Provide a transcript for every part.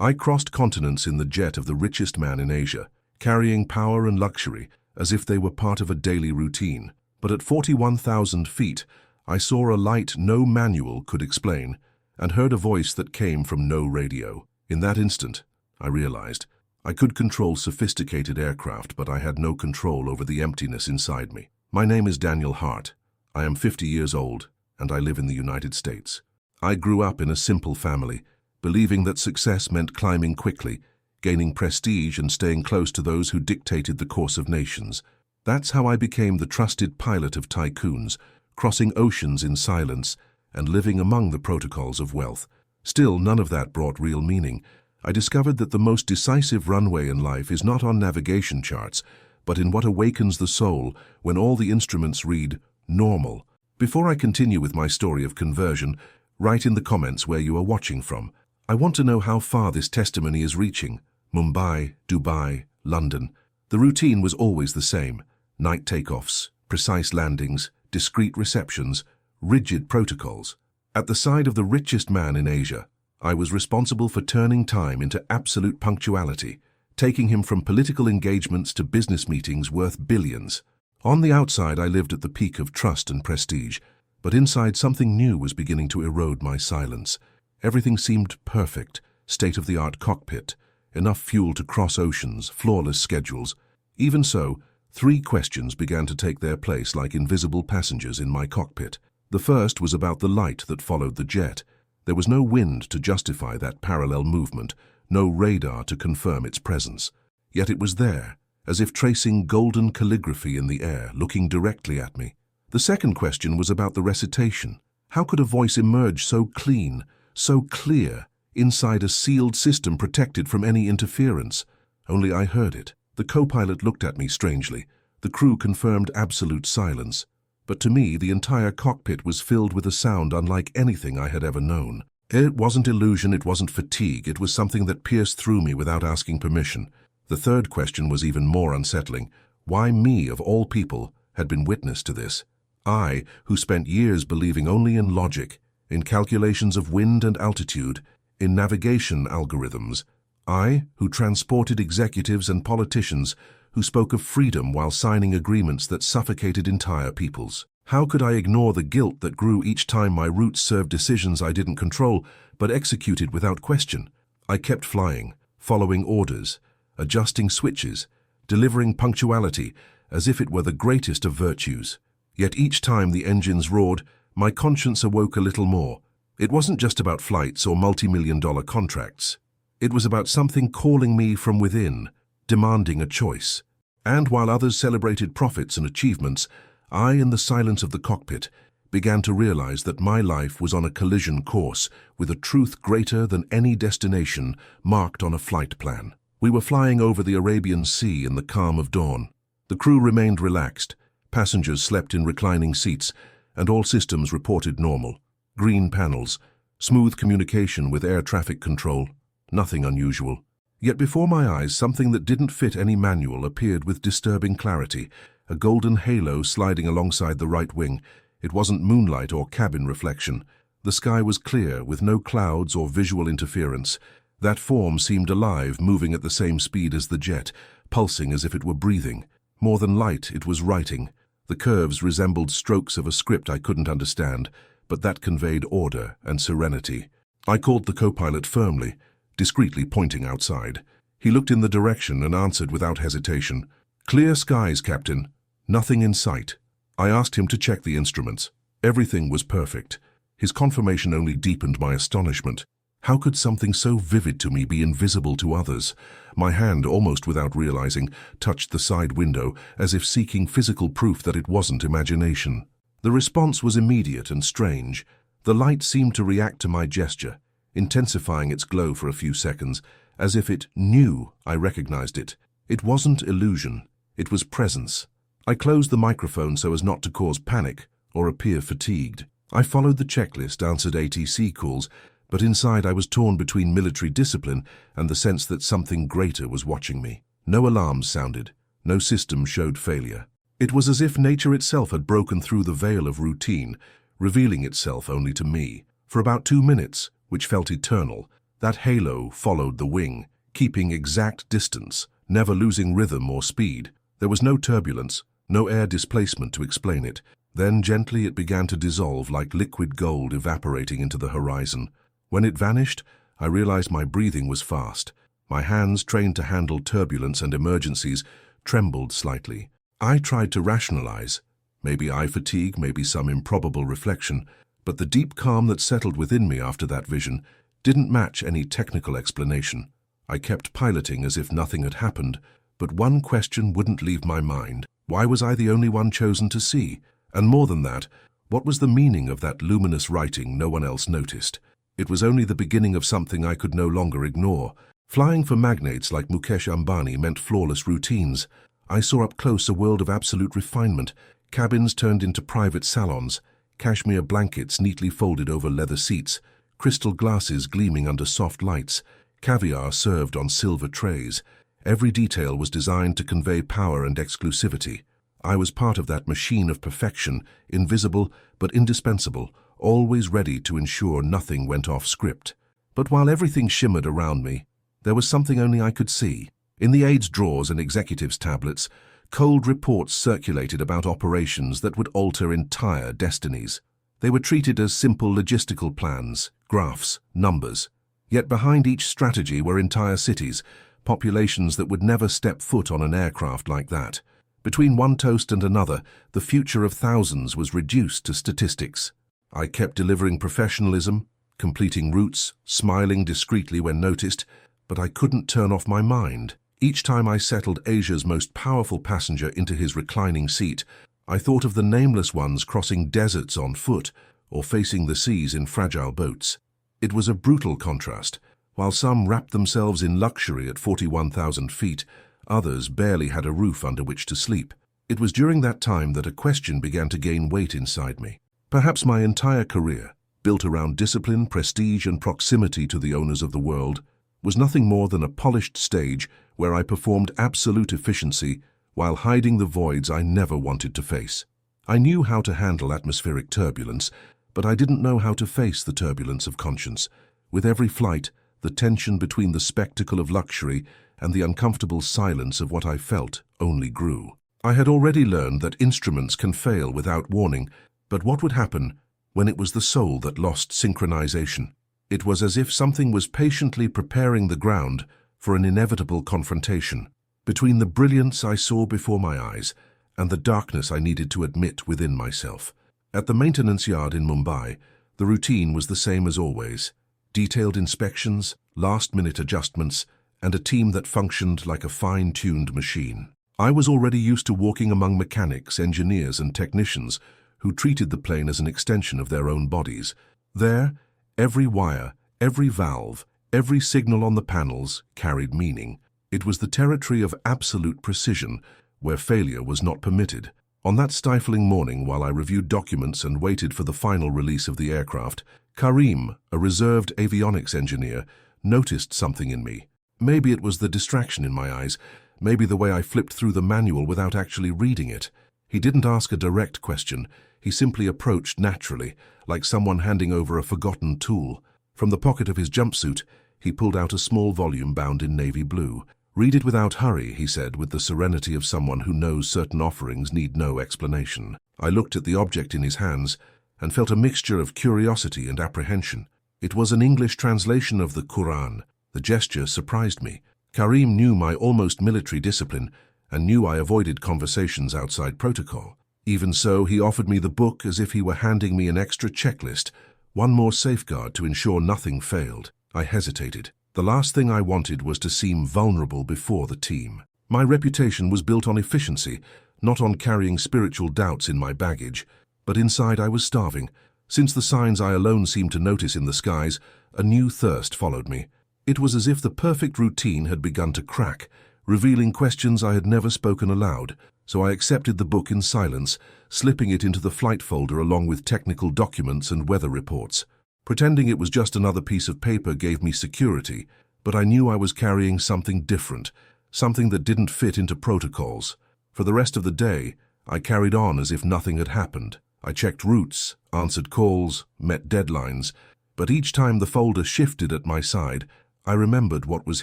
I crossed continents in the jet of the richest man in Asia, carrying power and luxury as if they were part of a daily routine. But at 41,000 feet, I saw a light no manual could explain and heard a voice that came from no radio. In that instant, I realized I could control sophisticated aircraft, but I had no control over the emptiness inside me. My name is Daniel Hart. I am 50 years old, and I live in the United States. I grew up in a simple family, believing that success meant climbing quickly, gaining prestige and staying close to those who dictated the course of nations. That's how I became the trusted pilot of tycoons, crossing oceans in silence and living among the protocols of wealth. Still, none of that brought real meaning. I discovered that the most decisive runway in life is not on navigation charts, but in what awakens the soul when all the instruments read normal. Before I continue with my story of conversion, write in the comments where you are watching from. I want to know how far this testimony is reaching. Mumbai, Dubai, London. The routine was always the same. Night takeoffs, precise landings, discreet receptions, rigid protocols. At the side of the richest man in Asia, I was responsible for turning time into absolute punctuality, taking him from political engagements to business meetings worth billions. On the outside, I lived at the peak of trust and prestige, but inside something new was beginning to erode my silence. Everything seemed perfect, state-of-the-art cockpit, enough fuel to cross oceans, flawless schedules. Even so, 3 questions began to take their place like invisible passengers in my cockpit. The first was about the light that followed the jet. There was no wind to justify that parallel movement, no radar to confirm its presence. Yet it was there, as if tracing golden calligraphy in the air, looking directly at me. The second question was about the recitation. How could a voice emerge so clean, so clear, inside a sealed system protected from any interference? Only I heard it. The co-pilot looked at me strangely. The crew confirmed absolute silence. But to me, the entire cockpit was filled with a sound unlike anything I had ever known. It wasn't illusion, it wasn't fatigue, it was something that pierced through me without asking permission. The third question was even more unsettling. Why me, of all people, had been witness to this? I, who spent years believing only in logic, in calculations of wind and altitude, in navigation algorithms. I, who transported executives and politicians, who spoke of freedom while signing agreements that suffocated entire peoples. How could I ignore the guilt that grew each time my routes served decisions I didn't control, but executed without question? I kept flying, following orders, adjusting switches, delivering punctuality as if it were the greatest of virtues. Yet each time the engines roared, my conscience awoke a little more. It wasn't just about flights or multi-million-dollar contracts. It was about something calling me from within, demanding a choice. And while others celebrated profits and achievements, I, in the silence of the cockpit, began to realize that my life was on a collision course with a truth greater than any destination marked on a flight plan. We were flying over the Arabian Sea in the calm of dawn. The crew remained relaxed, passengers slept in reclining seats, and all systems reported normal. Green panels, smooth communication with air traffic control, nothing unusual. Yet before my eyes, something that didn't fit any manual appeared with disturbing clarity, a golden halo sliding alongside the right wing. It wasn't moonlight or cabin reflection. The sky was clear, with no clouds or visual interference. That form seemed alive, moving at the same speed as the jet, pulsing as if it were breathing. More than light, it was writing. The curves resembled strokes of a script I couldn't understand, but that conveyed order and serenity. I called the co-pilot firmly, discreetly pointing outside. He looked in the direction and answered without hesitation. "Clear skies, Captain. Nothing in sight." I asked him to check the instruments. Everything was perfect. His confirmation only deepened my astonishment. How could something so vivid to me be invisible to others? My hand, almost without realizing, touched the side window, as if seeking physical proof that it wasn't imagination. The response was immediate and strange. The light seemed to react to my gesture, intensifying its glow for a few seconds, as if it knew I recognized it. It wasn't illusion, it was presence. I closed the microphone so as not to cause panic or appear fatigued. I followed the checklist, answered ATC calls, but inside I was torn between military discipline and the sense that something greater was watching me. No alarms sounded, no system showed failure. It was as if nature itself had broken through the veil of routine, revealing itself only to me. For about 2 minutes, which felt eternal, That halo followed the wing, keeping exact distance, never losing rhythm or speed. There was no turbulence, no air displacement to explain it. Then gently it began to dissolve like liquid gold evaporating into the horizon. When it vanished, I realized my breathing was fast. My hands, trained to handle turbulence and emergencies, trembled slightly. I tried to rationalize. Maybe eye fatigue, maybe some improbable reflection, but the deep calm that settled within me after that vision didn't match any technical explanation. I kept piloting as if nothing had happened, but one question wouldn't leave my mind. Why was I the only one chosen to see? And more than that, what was the meaning of that luminous writing no one else noticed? It was only the beginning of something I could no longer ignore. Flying for magnates like Mukesh Ambani meant flawless routines. I saw up close a world of absolute refinement, cabins turned into private salons, cashmere blankets neatly folded over leather seats, crystal glasses gleaming under soft lights, caviar served on silver trays. Every detail was designed to convey power and exclusivity. I was part of that machine of perfection, invisible but indispensable, always ready to ensure nothing went off script. But while everything shimmered around me, there was something only I could see. In the aides' drawers and executives' tablets, cold reports circulated about operations that would alter entire destinies. They were treated as simple logistical plans, graphs, numbers. Yet behind each strategy were entire cities, populations that would never step foot on an aircraft like that. Between one toast and another, the future of thousands was reduced to statistics. I kept delivering professionalism, completing routes, smiling discreetly when noticed, but I couldn't turn off my mind. Each time I settled Asia's most powerful passenger into his reclining seat, I thought of the nameless ones crossing deserts on foot or facing the seas in fragile boats. It was a brutal contrast. While some wrapped themselves in luxury at 41,000 feet, others barely had a roof under which to sleep. It was during that time that a question began to gain weight inside me. Perhaps my entire career, built around discipline, prestige, and proximity to the owners of the world, was nothing more than a polished stage where I performed absolute efficiency while hiding the voids I never wanted to face. I knew how to handle atmospheric turbulence, but I didn't know how to face the turbulence of conscience. With every flight, the tension between the spectacle of luxury and the uncomfortable silence of what I felt only grew. I had already learned that instruments can fail without warning, but what would happen when it was the soul that lost synchronization? It was as if something was patiently preparing the ground for an inevitable confrontation between the brilliance I saw before my eyes and the darkness I needed to admit within myself. At the maintenance yard in Mumbai, the routine was the same as always. Detailed inspections, last-minute adjustments, and a team that functioned like a fine-tuned machine. I was already used to walking among mechanics, engineers, and technicians who treated the plane as an extension of their own bodies. There, every wire, every valve, every signal on the panels carried meaning. It was the territory of absolute precision, where failure was not permitted. On that stifling morning, while I reviewed documents and waited for the final release of the aircraft, Karim, a reserved avionics engineer, noticed something in me. Maybe it was the distraction in my eyes, maybe the way I flipped through the manual without actually reading it. He didn't ask a direct question. He simply approached naturally, like someone handing over a forgotten tool. From the pocket of his jumpsuit, he pulled out a small volume bound in navy blue. "Read it without hurry," he said, with the serenity of someone who knows certain offerings need no explanation. I looked at the object in his hands and felt a mixture of curiosity and apprehension. It was an English translation of the Quran. The gesture surprised me. Karim knew my almost military discipline and knew I avoided conversations outside protocol. Even so, he offered me the book as if he were handing me an extra checklist, one more safeguard to ensure nothing failed. I hesitated. The last thing I wanted was to seem vulnerable before the team. My reputation was built on efficiency, not on carrying spiritual doubts in my baggage. But inside I was starving. Since the signs I alone seemed to notice in the skies, a new thirst followed me. It was as if the perfect routine had begun to crack, revealing questions I had never spoken aloud. So I accepted the book in silence, slipping it into the flight folder along with technical documents and weather reports. Pretending it was just another piece of paper gave me security, but I knew I was carrying something different, something that didn't fit into protocols. For the rest of the day, I carried on as if nothing had happened. I checked routes, answered calls, met deadlines, but each time the folder shifted at my side, I remembered what was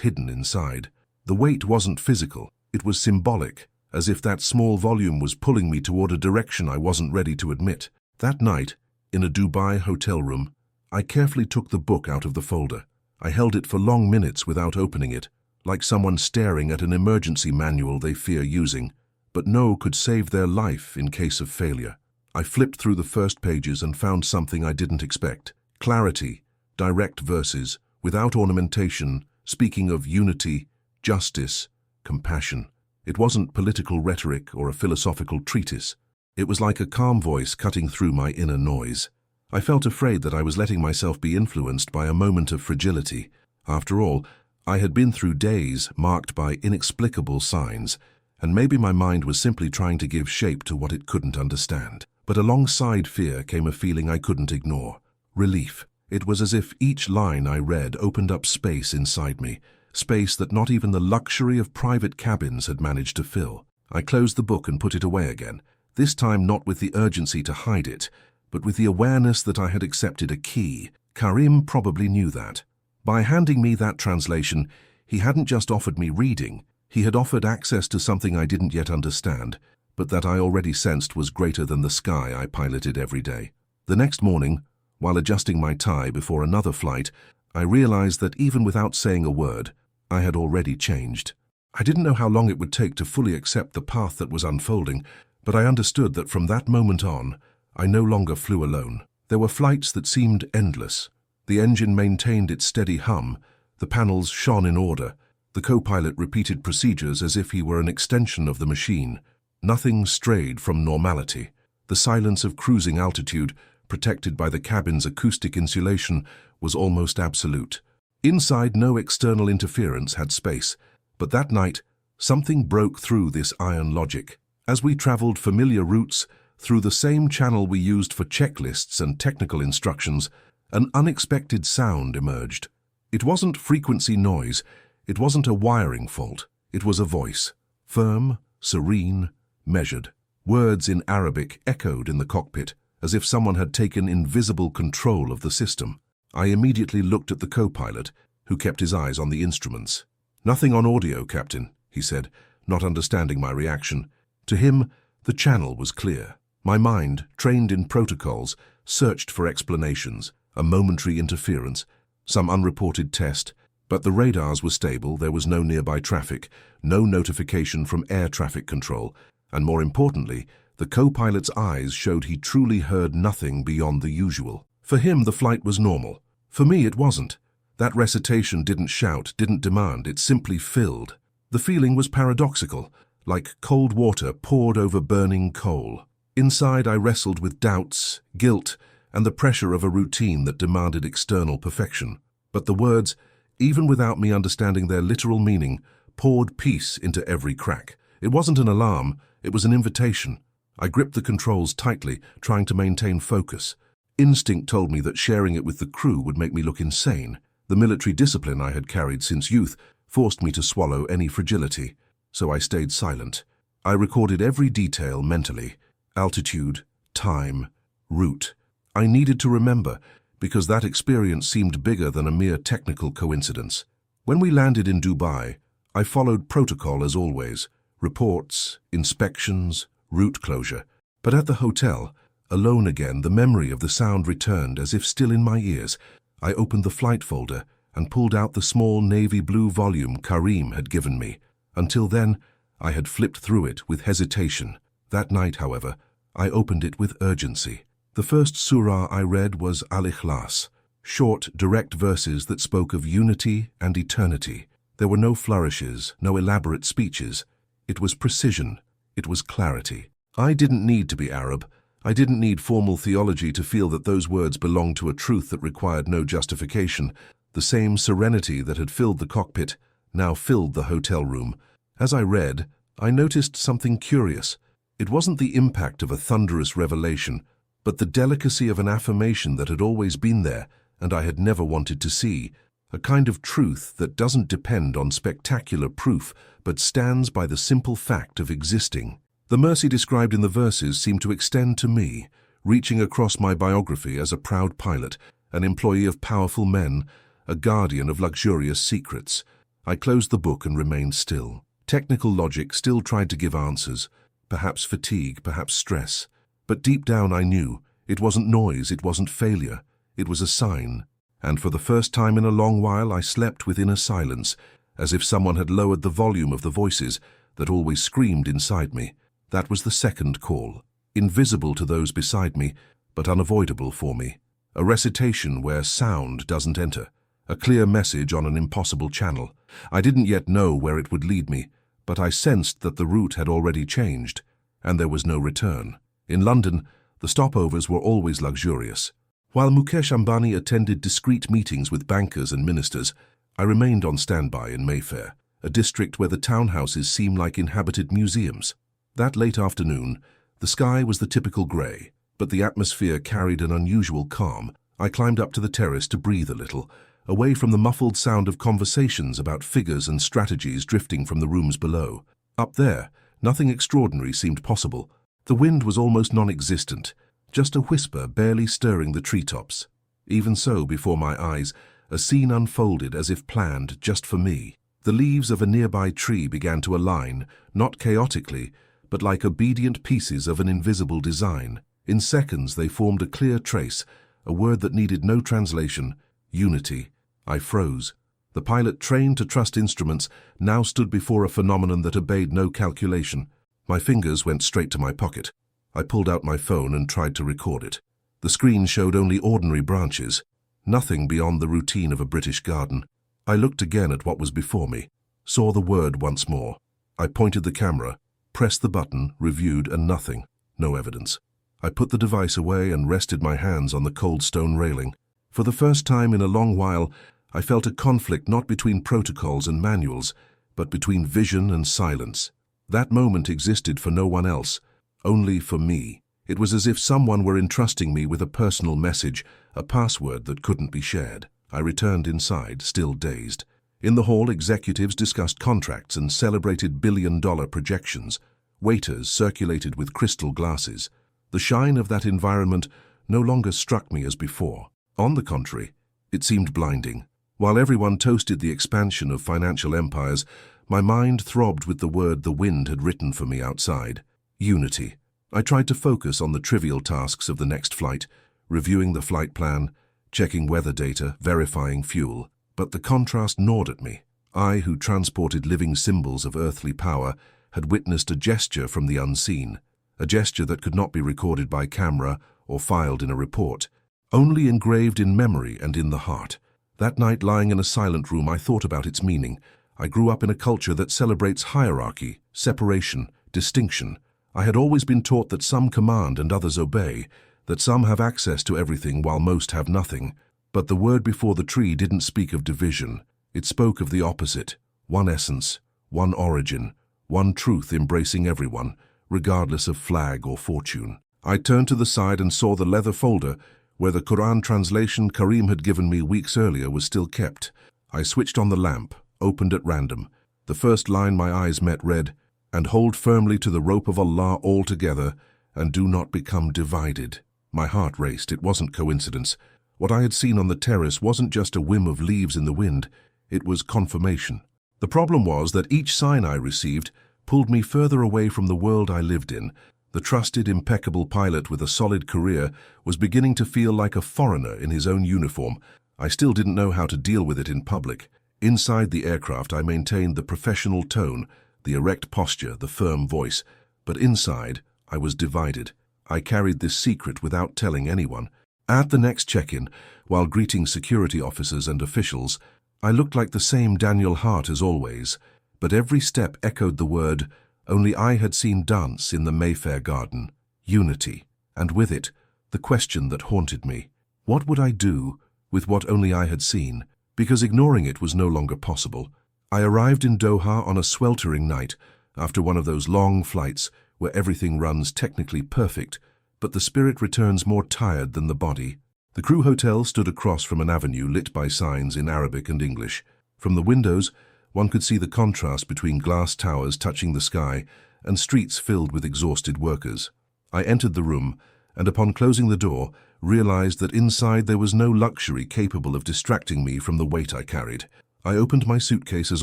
hidden inside. The weight wasn't physical, it was symbolic, as if that small volume was pulling me toward a direction I wasn't ready to admit. That night, in a Dubai hotel room, I carefully took the book out of the folder. I held it for long minutes without opening it, like someone staring at an emergency manual they fear using, but know could save their life in case of failure. I flipped through the first pages and found something I didn't expect. Clarity, direct verses, without ornamentation, speaking of unity, justice, compassion. It wasn't political rhetoric or a philosophical treatise. It was like a calm voice cutting through my inner noise. I felt afraid that I was letting myself be influenced by a moment of fragility. After all, I had been through days marked by inexplicable signs, and maybe my mind was simply trying to give shape to what it couldn't understand. But alongside fear came a feeling I couldn't ignore. Relief. It was as if each line I read opened up space inside me, space that not even the luxury of private cabins had managed to fill. I closed the book and put it away again, this time not with the urgency to hide it, but with the awareness that I had accepted a key. Karim probably knew that. By handing me that translation, he hadn't just offered me reading, he had offered access to something I didn't yet understand, but that I already sensed was greater than the sky I piloted every day. The next morning, while adjusting my tie before another flight, I realized that even without saying a word, I had already changed. I didn't know how long it would take to fully accept the path that was unfolding, but I understood that from that moment on, I no longer flew alone. There were flights that seemed endless. The engine maintained its steady hum, the panels shone in order, the co-pilot repeated procedures as if he were an extension of the machine. Nothing strayed from normality. The silence of cruising altitude, protected by the cabin's acoustic insulation, was almost absolute. Inside, no external interference had space, but that night, something broke through this iron logic. As we traveled familiar routes, through the same channel we used for checklists and technical instructions, an unexpected sound emerged. It wasn't frequency noise, it wasn't a wiring fault, it was a voice. Firm, serene, measured. Words in Arabic echoed in the cockpit, as if someone had taken invisible control of the system. I immediately looked at the co-pilot, who kept his eyes on the instruments. "Nothing on audio, Captain," he said, not understanding my reaction. To him, the channel was clear. My mind, trained in protocols, searched for explanations, a momentary interference, some unreported test, but the radars were stable, there was no nearby traffic, no notification from air traffic control, and more importantly, the co-pilot's eyes showed he truly heard nothing beyond the usual. For him, the flight was normal. For me, it wasn't. That recitation didn't shout, didn't demand, it simply filled. The feeling was paradoxical, like cold water poured over burning coal. Inside, I wrestled with doubts, guilt, and the pressure of a routine that demanded external perfection. But the words, even without me understanding their literal meaning, poured peace into every crack. It wasn't an alarm, it was an invitation. I gripped the controls tightly, trying to maintain focus. Instinct told me that sharing it with the crew would make me look insane. The military discipline I had carried since youth forced me to swallow any fragility, so I stayed silent. I recorded every detail mentally: altitude, time, route. I needed to remember, because that experience seemed bigger than a mere technical coincidence. When we landed in Dubai, I followed protocol as always: reports, inspections, route closure. But at the hotel, alone again, the memory of the sound returned as if still in my ears. I opened the flight folder and pulled out the small navy blue volume Karim had given me. Until then, I had flipped through it with hesitation. That night, however, I opened it with urgency. The first surah I read was Al-Ikhlas, short, direct verses that spoke of unity and eternity. There were no flourishes, no elaborate speeches. It was precision. It was clarity. I didn't need to be Arab. I didn't need formal theology to feel that those words belonged to a truth that required no justification. The same serenity that had filled the cockpit now filled the hotel room. As I read, I noticed something curious. It wasn't the impact of a thunderous revelation, but the delicacy of an affirmation that had always been there and I had never wanted to see, a kind of truth that doesn't depend on spectacular proof but stands by the simple fact of existing. The mercy described in the verses seemed to extend to me, reaching across my biography as a proud pilot, an employee of powerful men, a guardian of luxurious secrets. I closed the book and remained still. Technical logic still tried to give answers, perhaps fatigue, perhaps stress. But deep down I knew it wasn't noise, it wasn't failure, it was a sign. And for the first time in a long while I slept with inner silence, as if someone had lowered the volume of the voices that always screamed inside me. That was the second call, invisible to those beside me, but unavoidable for me. A recitation where sound doesn't enter, a clear message on an impossible channel. I didn't yet know where it would lead me, but I sensed that the route had already changed, and there was no return. In London, the stopovers were always luxurious. While Mukesh Ambani attended discreet meetings with bankers and ministers, I remained on standby in Mayfair, a district where the townhouses seem like inhabited museums. That late afternoon, the sky was the typical grey, but the atmosphere carried an unusual calm. I climbed up to the terrace to breathe a little, away from the muffled sound of conversations about figures and strategies drifting from the rooms below. Up there, nothing extraordinary seemed possible. The wind was almost non-existent, just a whisper barely stirring the treetops. Even so, before my eyes, a scene unfolded as if planned just for me. The leaves of a nearby tree began to align, not chaotically, but like obedient pieces of an invisible design. In seconds they formed a clear trace, a word that needed no translation: unity. I froze. The pilot, trained to trust instruments, now stood before a phenomenon that obeyed no calculation. My fingers went straight to my pocket. I pulled out my phone and tried to record it. The screen showed only ordinary branches, nothing beyond the routine of a British garden. I looked again at what was before me, saw the word once more. I pointed the camera, pressed the button, reviewed, and nothing. No evidence. I put the device away and rested my hands on the cold stone railing. For the first time in a long while, I felt a conflict not between protocols and manuals, but between vision and silence. That moment existed for no one else, only for me. It was as if someone were entrusting me with a personal message, a password that couldn't be shared. I returned inside, still dazed. In the hall, executives discussed contracts and celebrated billion-dollar projections. Waiters circulated with crystal glasses. The shine of that environment no longer struck me as before. On the contrary, it seemed blinding. While everyone toasted the expansion of financial empires, my mind throbbed with the word the wind had written for me outside: unity. I tried to focus on the trivial tasks of the next flight, reviewing the flight plan, checking weather data, verifying fuel. But the contrast gnawed at me. I, who transported living symbols of earthly power, had witnessed a gesture from the unseen, a gesture that could not be recorded by camera or filed in a report, only engraved in memory and in the heart. That night, lying in a silent room, I thought about its meaning. I grew up in a culture that celebrates hierarchy, separation, distinction. I had always been taught that some command and others obey, that some have access to everything while most have nothing. But the word before the tree didn't speak of division. It spoke of the opposite: one essence, one origin, one truth embracing everyone, regardless of flag or fortune. I turned to the side and saw the leather folder where the Quran translation Karim had given me weeks earlier was still kept. I switched on the lamp, opened at random. The first line my eyes met read, "And hold firmly to the rope of Allah altogether, and do not become divided." My heart raced. It wasn't coincidence. What I had seen on the terrace wasn't just a whim of leaves in the wind, it was confirmation. The problem was that each sign I received pulled me further away from the world I lived in. The trusted, impeccable pilot with a solid career was beginning to feel like a foreigner in his own uniform. I still didn't know how to deal with it in public. Inside the aircraft, I maintained the professional tone, the erect posture, the firm voice. But inside, I was divided. I carried this secret without telling anyone. At the next check-in, while greeting security officers and officials, I looked like the same Daniel Hart as always, but every step echoed the word only I had seen dance in the Mayfair garden: unity. And with it, the question that haunted me: what would I do with what only I had seen? Because ignoring it was no longer possible. I arrived in Doha on a sweltering night, after one of those long flights where everything runs technically perfect, but the spirit returns more tired than the body. The crew hotel stood across from an avenue lit by signs in Arabic and English. From the windows, one could see the contrast between glass towers touching the sky and streets filled with exhausted workers. I entered the room, and upon closing the door, realized that inside there was no luxury capable of distracting me from the weight I carried. I opened my suitcase as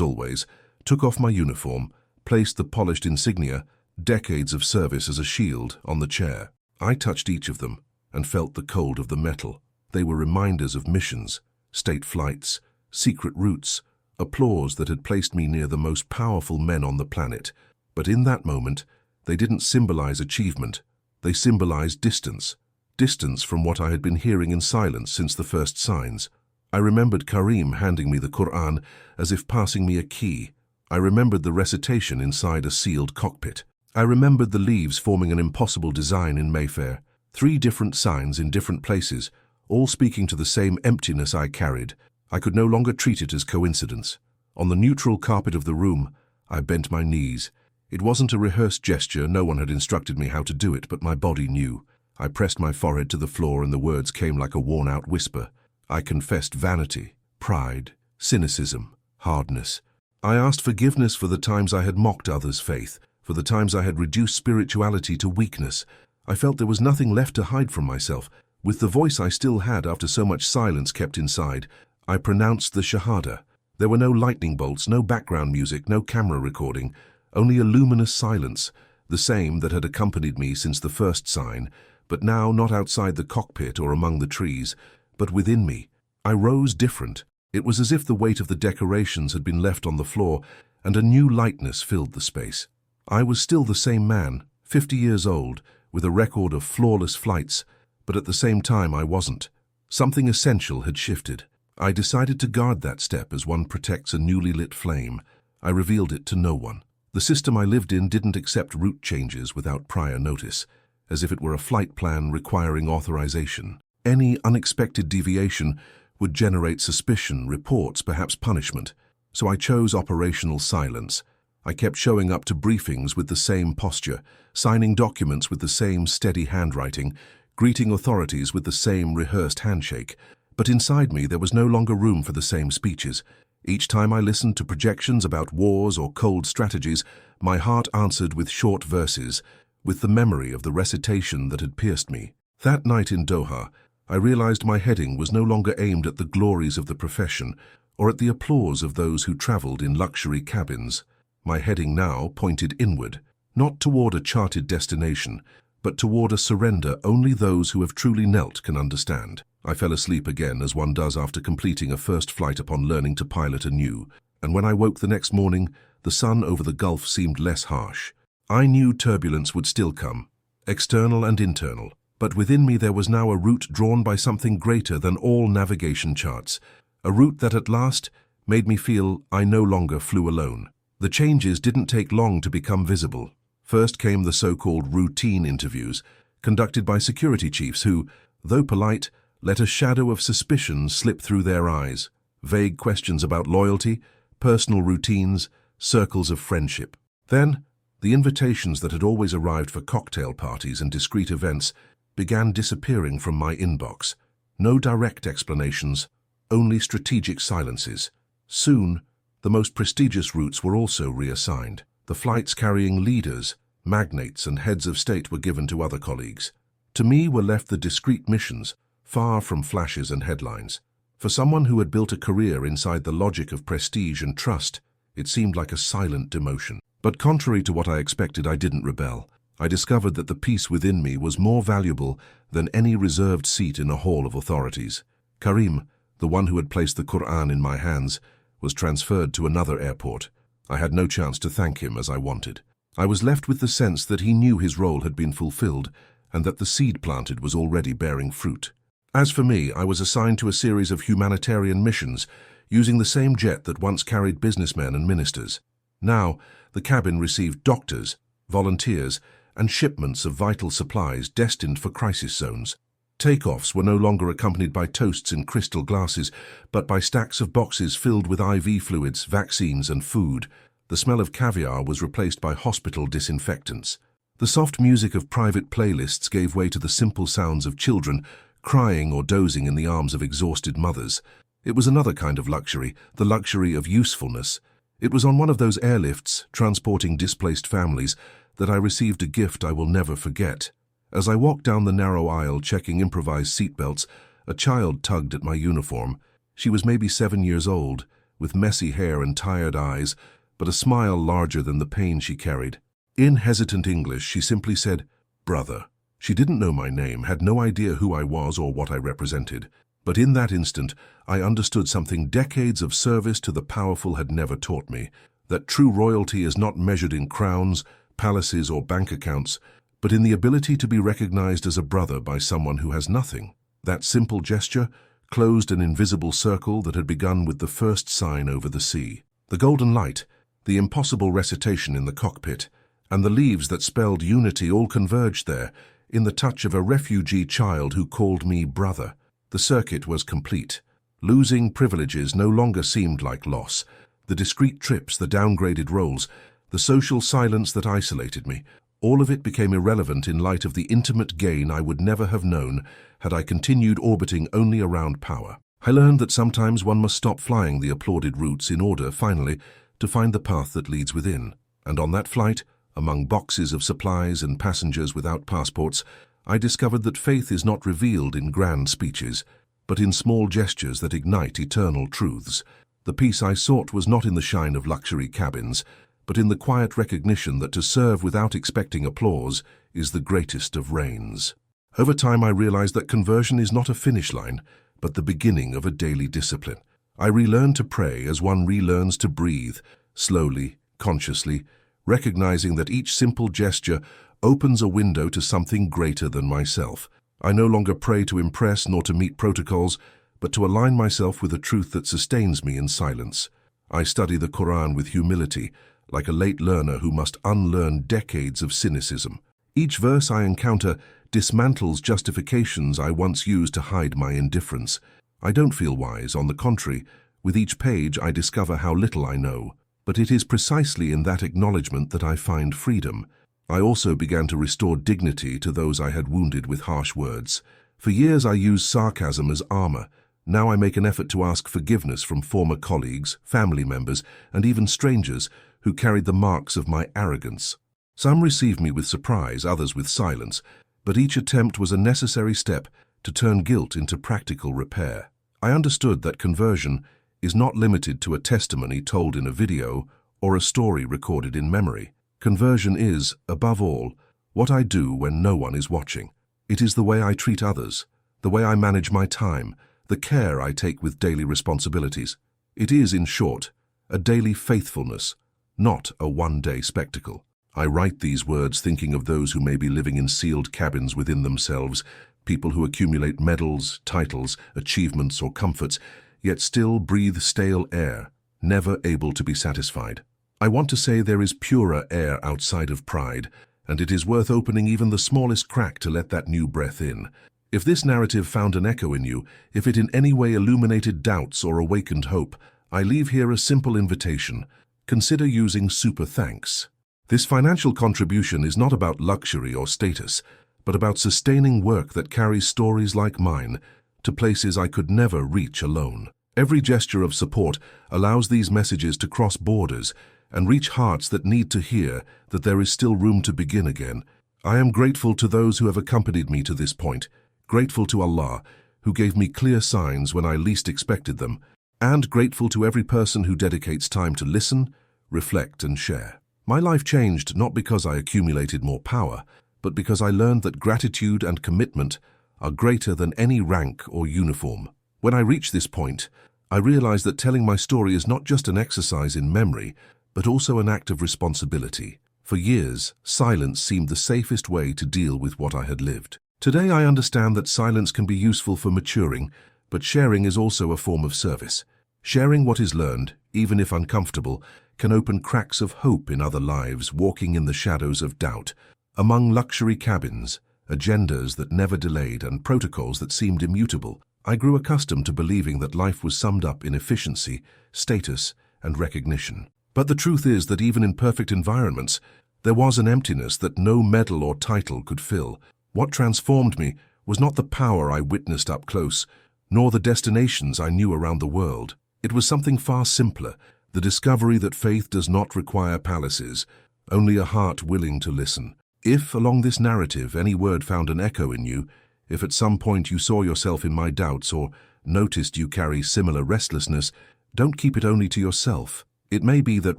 always, took off my uniform, placed the polished insignia, decades of service as a shield, on the chair. I touched each of them and felt the cold of the metal. They were reminders of missions, state flights, secret routes, applause that had placed me near the most powerful men on the planet. But in that moment, they didn't symbolize achievement. They symbolized distance. Distance from what I had been hearing in silence since the first signs. I remembered Karim handing me the Quran as if passing me a key. I remembered the recitation inside a sealed cockpit. I remembered the leaves forming an impossible design in Mayfair. 3 different signs in different places, all speaking to the same emptiness I carried. I could no longer treat it as coincidence. On the neutral carpet of the room, I bent my knees. It wasn't a rehearsed gesture, no one had instructed me how to do it, but my body knew. I pressed my forehead to the floor and the words came like a worn-out whisper. I confessed vanity, pride, cynicism, hardness. I asked forgiveness for the times I had mocked others' faith, for the times I had reduced spirituality to weakness. I felt there was nothing left to hide from myself. With the voice I still had after so much silence kept inside, I pronounced the Shahada. There were no lightning bolts, no background music, no camera recording, only a luminous silence, the same that had accompanied me since the first sign, but now not outside the cockpit or among the trees, but within me. I rose different. It was as if the weight of the decorations had been left on the floor, and a new lightness filled the space. I was still the same man, 50 years old, with a record of flawless flights, but at the same time I wasn't. Something essential had shifted. I decided to guard that step as one protects a newly lit flame. I revealed it to no one. The system I lived in didn't accept route changes without prior notice, as if it were a flight plan requiring authorization. Any unexpected deviation would generate suspicion, reports, perhaps punishment. So I chose operational silence. I kept showing up to briefings with the same posture, signing documents with the same steady handwriting, greeting authorities with the same rehearsed handshake. But inside me there was no longer room for the same speeches. Each time I listened to projections about wars or cold strategies, my heart answered with short verses, with the memory of the recitation that had pierced me. That night in Doha, I realized my heading was no longer aimed at the glories of the profession or at the applause of those who traveled in luxury cabins. My heading now pointed inward, not toward a charted destination, but toward a surrender only those who have truly knelt can understand. I fell asleep again, as one does after completing a first flight upon learning to pilot anew, and when I woke the next morning, the sun over the Gulf seemed less harsh. I knew turbulence would still come, external and internal, but within me there was now a route drawn by something greater than all navigation charts, a route that at last made me feel I no longer flew alone. The changes didn't take long to become visible. First came the so-called routine interviews, conducted by security chiefs who, though polite, let a shadow of suspicion slip through their eyes. Vague questions about loyalty, personal routines, circles of friendship. Then, the invitations that had always arrived for cocktail parties and discreet events began disappearing from my inbox. No direct explanations, only strategic silences. Soon, the most prestigious routes were also reassigned. The flights carrying leaders, magnates, and heads of state were given to other colleagues. To me were left the discreet missions, far from flashes and headlines. For someone who had built a career inside the logic of prestige and trust, it seemed like a silent demotion. But contrary to what I expected, I didn't rebel. I discovered that the peace within me was more valuable than any reserved seat in a hall of authorities. Karim, the one who had placed the Quran in my hands, was transferred to another airport. I had no chance to thank him as I wanted. I was left with the sense that he knew his role had been fulfilled and that the seed planted was already bearing fruit. As for me, I was assigned to a series of humanitarian missions, using the same jet that once carried businessmen and ministers. Now, the cabin received doctors, volunteers, and shipments of vital supplies destined for crisis zones. Takeoffs were no longer accompanied by toasts in crystal glasses, but by stacks of boxes filled with IV fluids, vaccines, and food. The smell of caviar was replaced by hospital disinfectants. The soft music of private playlists gave way to the simple sounds of children crying or dozing in the arms of exhausted mothers. It was another kind of luxury, the luxury of usefulness. It was on one of those airlifts, transporting displaced families, that I received a gift I will never forget. As I walked down the narrow aisle checking improvised seatbelts, a child tugged at my uniform. She was maybe 7 years old, with messy hair and tired eyes, but a smile larger than the pain she carried. In hesitant English, she simply said, "Brother." She didn't know my name, had no idea who I was or what I represented. But in that instant, I understood something decades of service to the powerful had never taught me, that true royalty is not measured in crowns, palaces, or bank accounts, but in the ability to be recognized as a brother by someone who has nothing. That simple gesture closed an invisible circle that had begun with the first sign over the sea. The golden light, the impossible recitation in the cockpit, and the leaves that spelled unity all converged there, in the touch of a refugee child who called me brother. The circuit was complete. Losing privileges no longer seemed like loss. The discreet trips, the downgraded roles, the social silence that isolated me, all of it became irrelevant in light of the intimate gain I would never have known had I continued orbiting only around power. I learned that sometimes one must stop flying the applauded routes in order, finally, to find the path that leads within. And on that flight, among boxes of supplies and passengers without passports, I discovered that faith is not revealed in grand speeches, but in small gestures that ignite eternal truths. The peace I sought was not in the shine of luxury cabins, but in the quiet recognition that to serve without expecting applause is the greatest of reigns. Over time, I realized that conversion is not a finish line, but the beginning of a daily discipline. I relearned to pray as one relearns to breathe, slowly, consciously, recognizing that each simple gesture opens a window to something greater than myself. I no longer pray to impress nor to meet protocols, but to align myself with a truth that sustains me in silence. I study the Quran with humility, like a late learner who must unlearn decades of cynicism. Each verse I encounter dismantles justifications I once used to hide my indifference. I don't feel wise, on the contrary. With each page I discover how little I know. But it is precisely in that acknowledgement that I find freedom. I also began to restore dignity to those I had wounded with harsh words. For years I used sarcasm as armor. Now I make an effort to ask forgiveness from former colleagues, family members, and even strangers who carried the marks of my arrogance. Some received me with surprise, others with silence, but each attempt was a necessary step to turn guilt into practical repair. I understood that conversion is not limited to a testimony told in a video or a story recorded in memory. Conversion is, above all, what I do when no one is watching. It is the way I treat others, the way I manage my time, the care I take with daily responsibilities. It is, in short, a daily faithfulness, not a one-day spectacle. I write these words thinking of those who may be living in sealed cabins within themselves, people who accumulate medals, titles, achievements, or comforts, yet still breathe stale air, never able to be satisfied. I want to say there is purer air outside of pride, and it is worth opening even the smallest crack to let that new breath in. If this narrative found an echo in you, if it in any way illuminated doubts or awakened hope, I leave here a simple invitation. Consider using super thanks. This financial contribution is not about luxury or status, but about sustaining work that carries stories like mine to places I could never reach alone. Every gesture of support allows these messages to cross borders and reach hearts that need to hear that there is still room to begin again. I am grateful to those who have accompanied me to this point, grateful to Allah, who gave me clear signs when I least expected them, and grateful to every person who dedicates time to listen, reflect, and share. My life changed not because I accumulated more power, but because I learned that gratitude and commitment are greater than any rank or uniform. When I reached this point, I realized that telling my story is not just an exercise in memory, but also an act of responsibility. For years, silence seemed the safest way to deal with what I had lived. Today I understand that silence can be useful for maturing, but sharing is also a form of service. Sharing what is learned, even if uncomfortable, can open cracks of hope in other lives walking in the shadows of doubt. Among luxury cabins, agendas that never delayed, and protocols that seemed immutable, I grew accustomed to believing that life was summed up in efficiency, status, and recognition. But the truth is that even in perfect environments, there was an emptiness that no medal or title could fill. What transformed me was not the power I witnessed up close, nor the destinations I knew around the world. It was something far simpler, the discovery that faith does not require palaces, only a heart willing to listen. If, along this narrative, any word found an echo in you, if at some point you saw yourself in my doubts or noticed you carry similar restlessness, don't keep it only to yourself. It may be that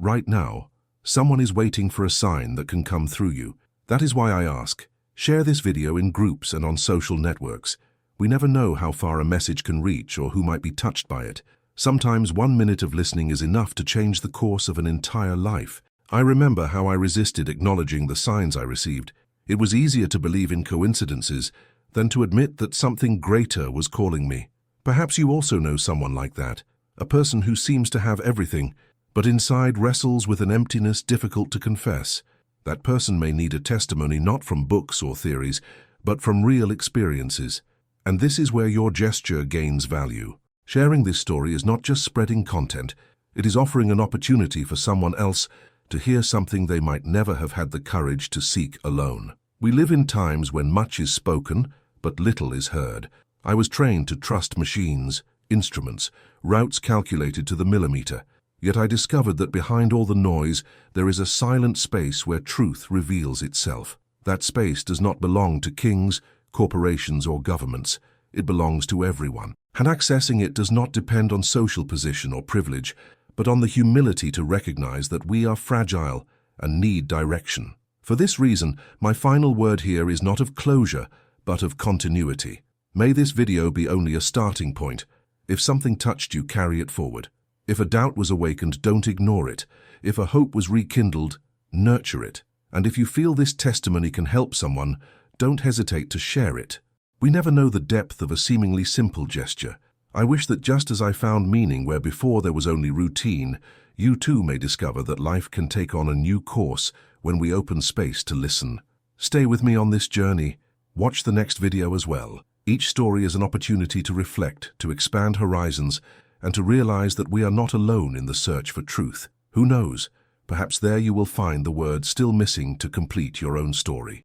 right now, someone is waiting for a sign that can come through you. That is why I ask, share this video in groups and on social networks. We never know how far a message can reach or who might be touched by it. Sometimes 1 minute of listening is enough to change the course of an entire life. I remember how I resisted acknowledging the signs I received. It was easier to believe in coincidences than to admit that something greater was calling me. Perhaps you also know someone like that, a person who seems to have everything, but inside wrestles with an emptiness difficult to confess. That person may need a testimony not from books or theories, but from real experiences. And this is where your gesture gains value. Sharing this story is not just spreading content, it is offering an opportunity for someone else to hear something they might never have had the courage to seek alone. We live in times when much is spoken, but little is heard. I was trained to trust machines, instruments, routes calculated to the millimeter. Yet I discovered that behind all the noise, there is a silent space where truth reveals itself. That space does not belong to kings, corporations, or governments. It belongs to everyone. And accessing it does not depend on social position or privilege, but on the humility to recognize that we are fragile and need direction. For this reason, my final word here is not of closure, but of continuity. May this video be only a starting point. If something touched you, carry it forward. If a doubt was awakened, don't ignore it. If a hope was rekindled, nurture it. And if you feel this testimony can help someone, don't hesitate to share it. We never know the depth of a seemingly simple gesture. I wish that just as I found meaning where before there was only routine, you too may discover that life can take on a new course when we open space to listen. Stay with me on this journey. Watch the next video as well. Each story is an opportunity to reflect, to expand horizons, and to realize that we are not alone in the search for truth. Who knows? Perhaps there you will find the word still missing to complete your own story.